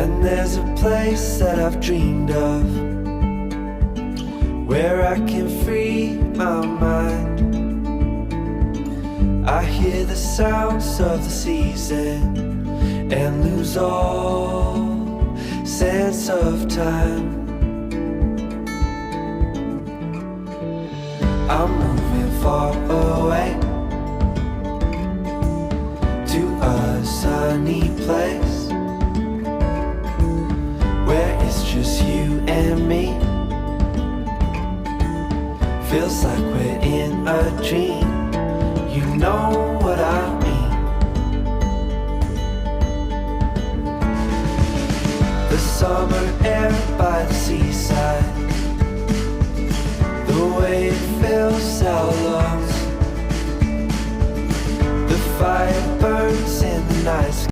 And there's a place that I've dreamed of, where I can free my mind. I hear the sounds of the season and lose all sense of time. I'm moving far away to a sunny place where it's just you and me. Feels like we're in a dream. You know what I mean. The summer air by the seaside, the way it fills our lungs, the fire burns in the night sky.